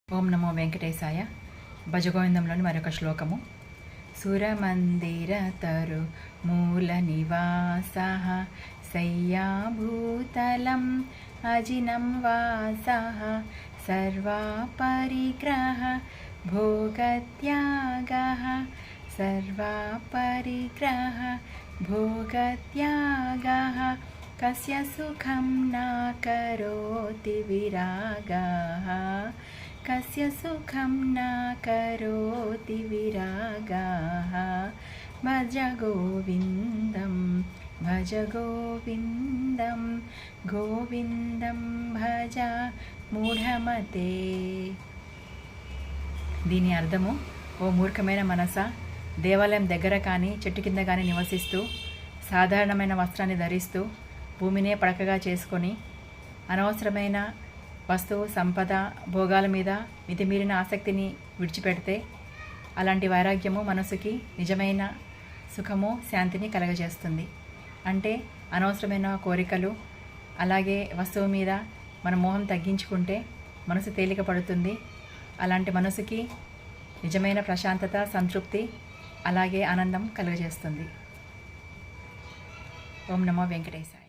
ఓం నమో వెంకటేశాయ. భజగోవిందంలోని మరొక శ్లోకము. సురమందిరతరు మూల నివాస శయ్యాభూతలం అజినం వాస సర్వాపరిగ్రహ భోగత్యాగ సర్వాపరిగ్రహ భోగత్యాగ కస్య సుఖం నా కరోతి విరాగః కస్య సుఖం నా కరోతి విరాగః భజ గోవిందం భజ గోవిందం గోవిందం భజ మూఢమతే. దీని అర్థము, ఓ మూర్ఖమైన మనసా, దేవాలయం దగ్గర కానీ చెట్టు కింద కానీ నివసిస్తూ సాధారణమైన వస్త్రాన్ని ధరిస్తూ భూమినే పడకగా చేసుకొని అనవసరమైన వస్తువు సంపద భోగాల మీద మితిమీరిన ఆసక్తిని విడిచిపెడితే అలాంటి వైరాగ్యము మనసుకి నిజమైన సుఖము శాంతిని కలగజేస్తుంది. అంటే అనవసరమైన కోరికలు అలాగే వస్తువు మీద మన మోహం తగ్గించుకుంటే మనసు తేలిక పడుతుంది. అలాంటి మనసుకి నిజమైన ప్రశాంతత, సంతృప్తి అలాగే ఆనందం కలుగజేస్తుంది. ఓం నమో వెంకటేశాయ.